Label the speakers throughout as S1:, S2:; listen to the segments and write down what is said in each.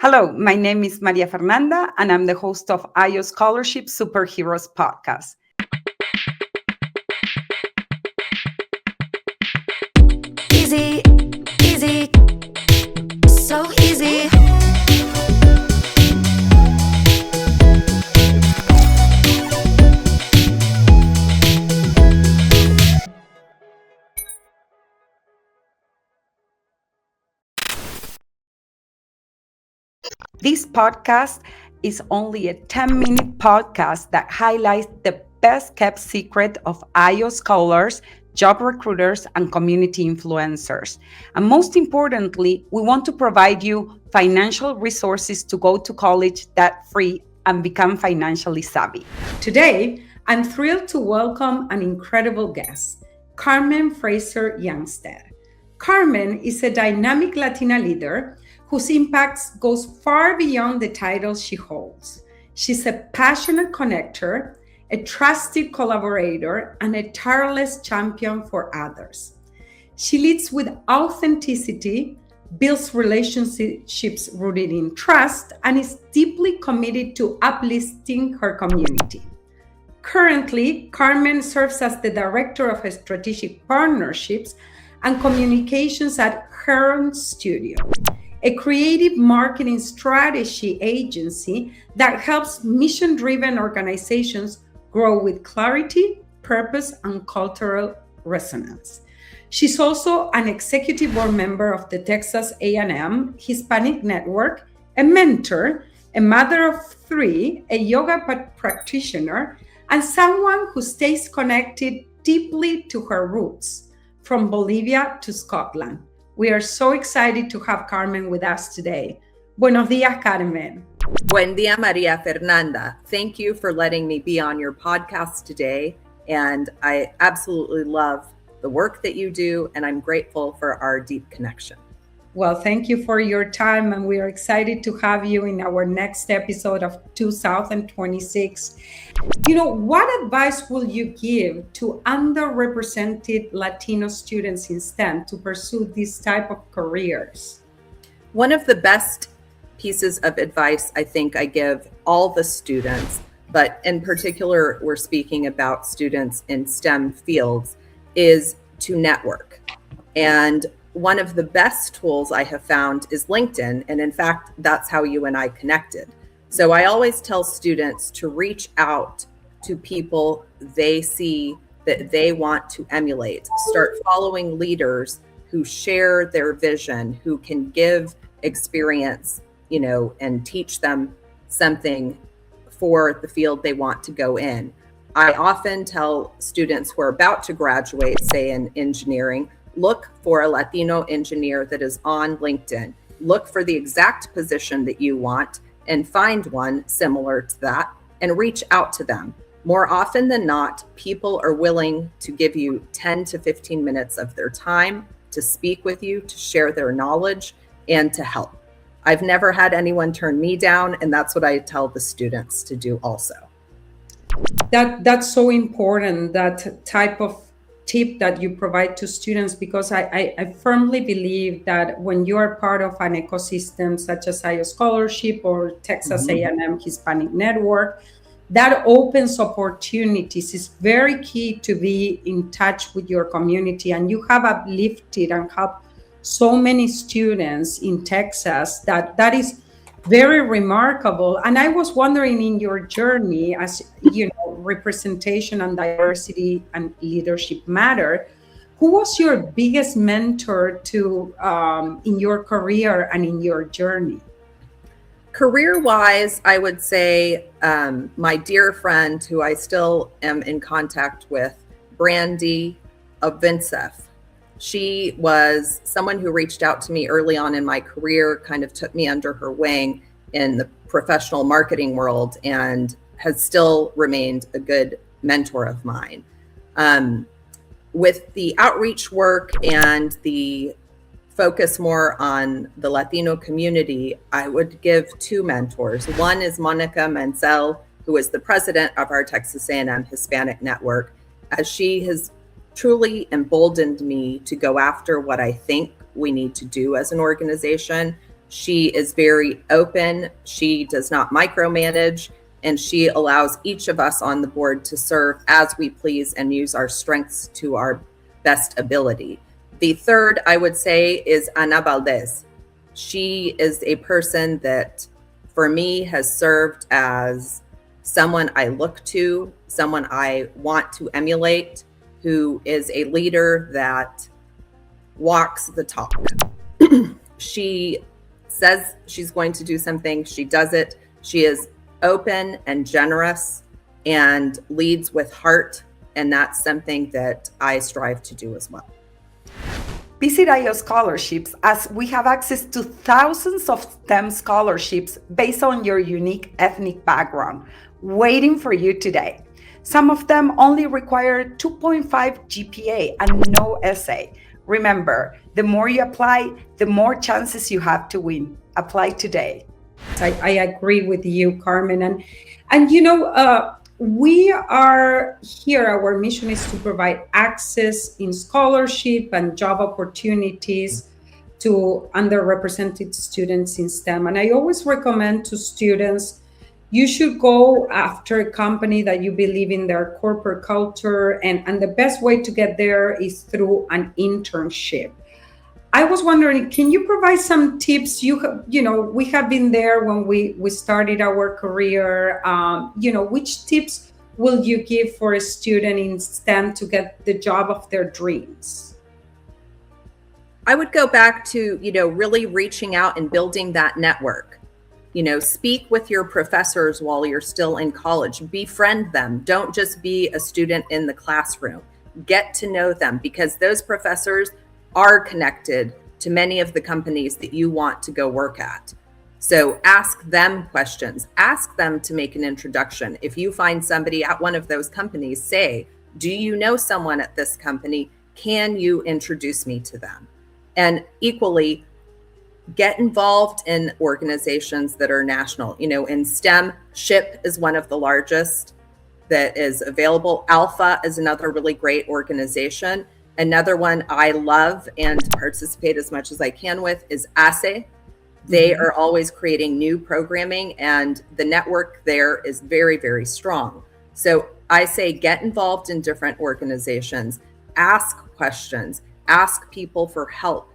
S1: Hello, my name is Maria Fernanda, and I'm the host of IO Scholarship Superheroes podcast.
S2: Easy, easy, so easy.
S1: This podcast is only a 10-minute podcast that highlights the best kept secret of IO scholars, job recruiters, and community influencers. And most importantly, we want to provide you financial resources to go to college debt-free and become financially savvy. Today, I'm thrilled to welcome an incredible guest, Carmen Fraser Youngsteadt. Carmen is a dynamic Latina leader whose impact goes far beyond the titles she holds. She's a passionate connector, a trusted collaborator, and a tireless champion for others. She leads with authenticity, builds relationships rooted in trust, and is deeply committed to uplifting her community. Currently, Carmen serves as the Director of Strategic Partnerships and Communications at Heron Studio, a creative marketing strategy agency that helps mission-driven organizations grow with clarity, purpose, and cultural resonance. She's also an executive board member of the Texas A&M Hispanic Network, a mentor, a mother of three, a yoga practitioner, and someone who stays connected deeply to her roots, from Bolivia to Scotland. We are so excited to have Carmen with us today. Buenos días, Carmen.
S3: Buen día, Maria Fernanda. Thank you for letting me be on your podcast today. And I absolutely love the work that you do, and I'm grateful for our deep connection.
S1: Well, thank you for your time, and we are excited to have you in our next episode of 2026. What advice will you give to underrepresented Latino students in STEM to pursue this type of careers?
S3: One of the best pieces of advice I think I give all the students, but in particular, we're speaking about students in STEM fields, is to network. And one of the best tools I have found is LinkedIn. And in fact, that's how you and I connected. So I always tell students to reach out to people they see that they want to emulate. Start following leaders who share their vision, who can give experience, and teach them something for the field they want to go in. I often tell students who are about to graduate, say in engineering, look for a Latino engineer that is on LinkedIn. Look for the exact position that you want and find one similar to that and reach out to them. More often than not, people are willing to give you 10 to 15 minutes of their time to speak with you, to share their knowledge, and to help. I've never had anyone turn me down, and that's what I tell the students to do also.
S1: That's so important, that type of tip that you provide to students, because I firmly believe that when you are part of an ecosystem such as IO Scholarship or Texas A&M Hispanic Network, that opens opportunities. It's very key to be in touch with your community, and you have uplifted and helped so many students in Texas that is very remarkable. And I was wondering, in your journey, as representation and diversity and leadership matter, who was your biggest mentor to in your career and in your journey?
S3: Career-wise, I would say my dear friend, who I still am in contact with, Brandy of Vincef. She was someone who reached out to me early on in my career, kind of took me under her wing in the professional marketing world, and has still remained a good mentor of mine. With the outreach work and the focus more on the Latino community, I would give two mentors. One is Monica Mansell, who is the president of our Texas A&M Hispanic Network, as she has truly emboldened me to go after what I think we need to do as an organization. She is very open. She does not micromanage, and she allows each of us on the board to serve as we please and use our strengths to our best ability. The third, I would say, is Ana Valdez. She is a person that, for me, has served as someone I look to, someone I want to emulate, who is a leader that walks the talk. She says she's going to do something, she does it. She is open and generous and leads with heart, and that's something that I strive to do as well.
S1: Visit IO Scholarships, as we have access to thousands of STEM scholarships based on your unique ethnic background, waiting for you today. Some of them only require 2.5 GPA and no essay. Remember, the more you apply, the more chances you have to win. Apply today. I agree with you, Carmen. And we are here, our mission is to provide access in scholarship and job opportunities to underrepresented students in STEM. And I always recommend to students, you should go after a company that you believe in their corporate culture, and the best way to get there is through an internship. I was wondering, can you provide some tips? We have been there when we started our career. Which tips will you give for a student in STEM to get the job of their dreams?
S3: I would go back to, really reaching out and building that network. Speak with your professors while you're still in college. Befriend them. Don't just be a student in the classroom. Get to know them, because those professors are connected to many of the companies that you want to go work at. So ask them questions. Ask them to make an introduction. If you find somebody at one of those companies, say, do you know someone at this company? Can you introduce me to them? And equally, get involved in organizations that are national. In STEM, SHIP is one of the largest that is available. Alpha is another really great organization. Another one I love and participate as much as I can with is ASE. They are always creating new programming, and the network there is very, very strong. So I say get involved in different organizations, ask questions, ask people for help,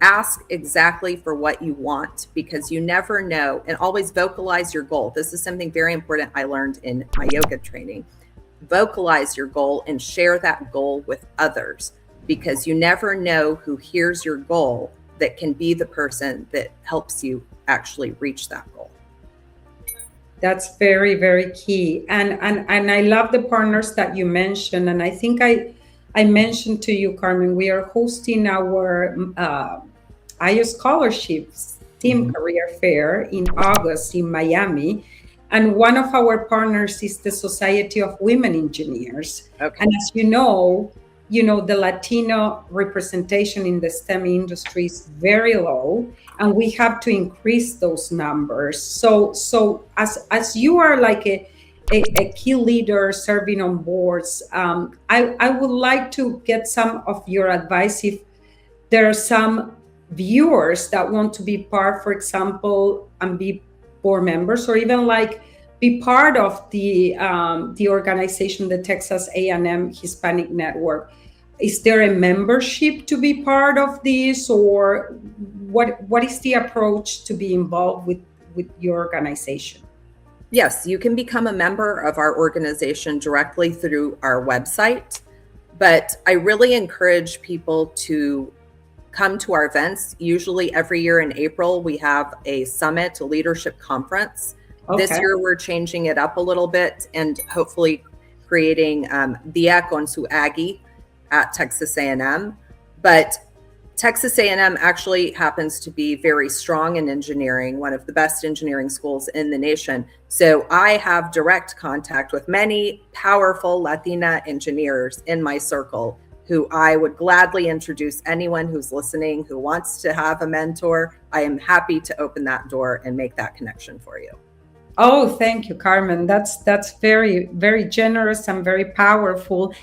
S3: ask exactly for what you want, because you never know, and always vocalize your goal. This is something very important I learned in my yoga training. Vocalize your goal and share that goal with others, because you never know who hears your goal that can be the person that helps you actually reach that goal.
S1: That's very, very key. And I love the partners that you mentioned. And I think I mentioned to you, Carmen, we are hosting our IO Scholarships Team Career Fair in August in Miami. And one of our partners is the Society of Women Engineers. Okay. And as you know, the Latino representation in the STEM industry is very low, and we have to increase those numbers. So as you are like a key leader serving on boards, I would like to get some of your advice if there are some viewers that want to be part, for example, and be board members, or even be part of the organization, the Texas A&M Hispanic Network. Is there a membership to be part of this, or what is the approach to be involved with your organization?
S3: Yes, you can become a member of our organization directly through our website, but I really encourage people to come to our events. Usually every year in April, we have a summit, a leadership conference. Okay. This year, we're changing it up a little bit and hopefully creating Dia con su Aggie at Texas A&M. But Texas A&M actually happens to be very strong in engineering, one of the best engineering schools in the nation. So I have direct contact with many powerful Latina engineers in my circle who I would gladly introduce anyone who's listening who wants to have a mentor. I am happy to open that door and make that connection for you.
S1: Oh, thank you, Carmen. That's very, very generous and very powerful.